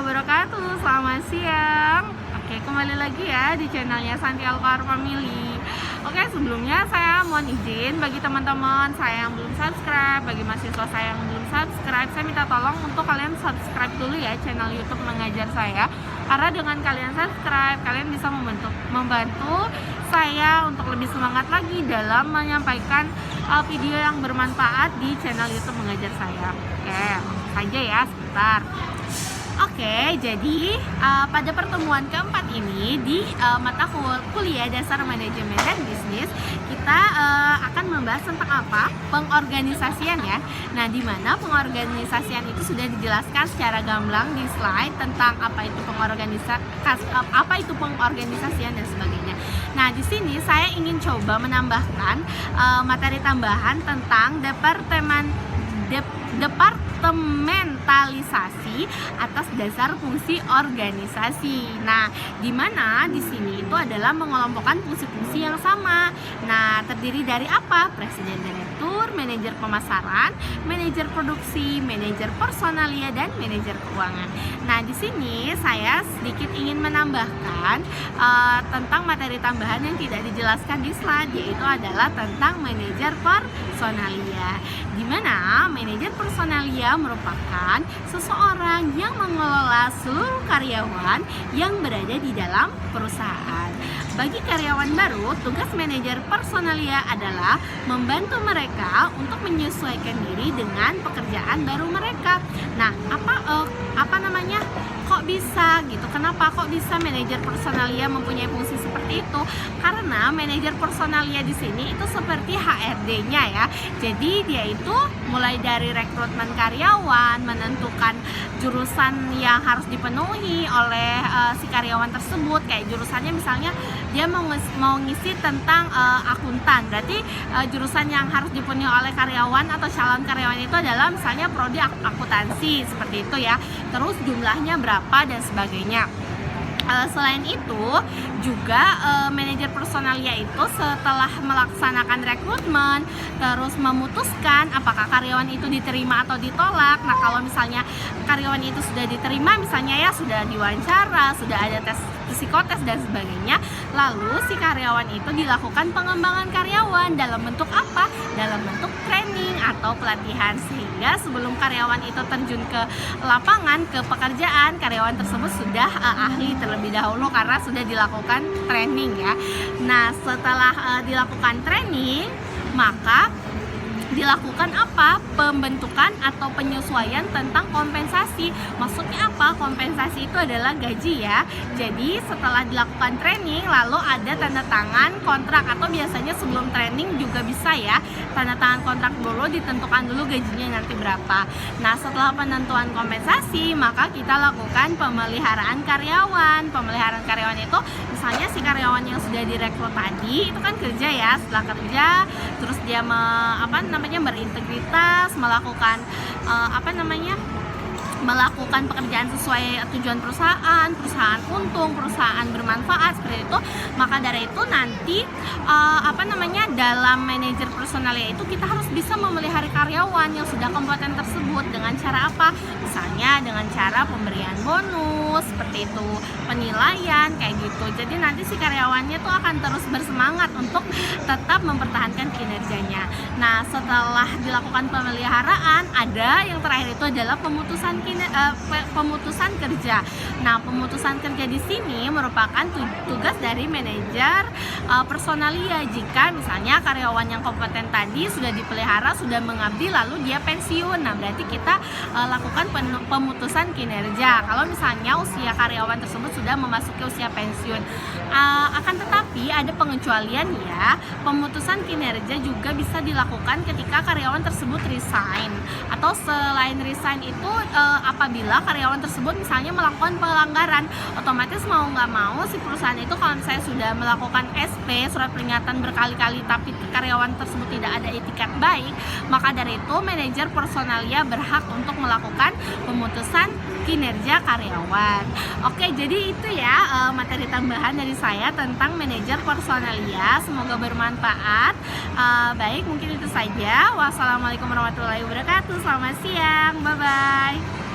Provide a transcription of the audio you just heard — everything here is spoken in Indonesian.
wabarakatuh. Selamat siang. Oke, kembali lagi ya di channelnya Santi Alkar Family. Oke, sebelumnya saya mohon izin bagi teman-teman saya yang belum subscribe, bagi mahasiswa saya yang belum subscribe, saya minta tolong untuk kalian subscribe dulu ya channel YouTube Mengajar saya. Karena dengan kalian subscribe, kalian bisa membantu saya untuk lebih semangat lagi dalam menyampaikan video yang bermanfaat di channel YouTube Mengajar saya. Oke, saja ya sebentar. Oke, jadi pada pertemuan keempat ini di mata kuliah dasar manajemen dan bisnis kita akan membahas tentang apa? Pengorganisasian ya. Nah, di mana pengorganisasian itu sudah dijelaskan secara gamblang di slide tentang apa itu pengorganisasian dan sebagainya. Nah, di sini saya ingin coba menambahkan materi tambahan tentang departementalisasi atas dasar fungsi organisasi. Nah, di mana di sini itu adalah mengelompokkan fungsi-fungsi yang sama. Nah, terdiri dari apa? Presiden direktur, manajer pemasaran, manajer produksi, manajer personalia, dan manajer keuangan. Nah, di sini saya sedikit ingin menambahkan tentang materi tambahan yang tidak dijelaskan di slide, yaitu adalah tentang manajer personalia. Di mana manajer personalia merupakan seseorang yang mengelola seluruh karyawan yang berada di dalam perusahaan. Bagi karyawan baru, tugas manajer personalia adalah membantu mereka untuk menyesuaikan diri dengan pekerjaan baru mereka. Nah, kok bisa gitu? Kenapa kok bisa manajer personalia mempunyai fungsi seperti itu? Karena manajer personalia di sini itu seperti HRD-nya ya. Jadi dia itu mulai dari rekrutmen karyawan, menentukan jurusan yang harus dipenuhi oleh si karyawan tersebut. Kayak jurusannya misalnya dia mau ngisi tentang akuntan, berarti jurusan yang harus dipenuhi oleh karyawan atau calon karyawan itu adalah misalnya prodi akuntansi seperti itu ya. Terus jumlahnya berapa dan sebagainya. Selain itu juga manajer personalia itu setelah melaksanakan rekrutmen terus memutuskan apakah karyawan itu diterima atau ditolak. Nah, kalau misalnya karyawan itu sudah diterima, misalnya ya sudah diwawancara, sudah ada tes psikotes dan sebagainya, lalu si karyawan itu dilakukan pengembangan karyawan dalam bentuk apa? Dalam bentuk training atau pelatihan, sehingga sebelum karyawan itu terjun ke lapangan, ke pekerjaan, karyawan tersebut sudah ahli terlebih dahulu karena sudah dilakukan training ya. Nah, setelah dilakukan training, maka dilakukan apa? Pembentukan atau penyesuaian tentang kompensasi. Maksudnya apa? Kompensasi itu adalah gaji ya. Jadi setelah dilakukan training lalu ada tanda tangan kontrak, atau biasanya sebelum training juga bisa ya, tanda tangan kontrak dulu, ditentukan dulu gajinya nanti berapa. Nah, setelah penentuan kompensasi maka kita lakukan pemeliharaan karyawan. Pemeliharaan karyawan itu misalnya si karyawan yang sudah direkrut tadi itu kan kerja ya. Setelah kerja terus dia berintegritas, melakukan melakukan pekerjaan sesuai tujuan perusahaan untung, perusahaan bermanfaat seperti itu. Maka dari itu nanti dalam manajer personalia itu kita harus bisa memelihara karyawan yang sudah kompeten tersebut dengan cara apa? Misalnya dengan cara pemberian bonus seperti itu, penilaian kayak gitu. Jadi nanti si karyawannya tuh akan terus bersemangat untuk tetap mempertahankan kinerjanya. Nah, setelah dilakukan pemeliharaan, ada yang terakhir itu adalah pemutusan kerja. Nah, pemutusan kerja di sini merupakan tugas dari manajer personalia. Jika misalnya karyawan yang kompeten tadi sudah dipelihara, sudah mengabdi, lalu dia pensiun, nah berarti kita lakukan pemutusan kinerja. Kalau misalnya usia karyawan tersebut sudah memasuki usia pensiun, akan tetapi ada pengecualian ya. Pemutusan kinerja juga bisa dilakukan ketika karyawan tersebut resign, atau selain resign itu apabila karyawan tersebut misalnya melakukan pelanggaran, otomatis mau nggak mau si perusahaan itu kalau misalnya sudah melakukan SP, surat peringatan berkali-kali, tapi karyawan tersebut tidak ada etikat baik, maka dari itu manajer personalia berhak untuk melakukan pemutusan kinerja karyawan. Oke, jadi itu ya materi tambahan dari saya tentang manajer personalia. Semoga bermanfaat. Baik, mungkin itu saja. Wassalamualaikum warahmatullahi wabarakatuh. Selamat siang, bye bye.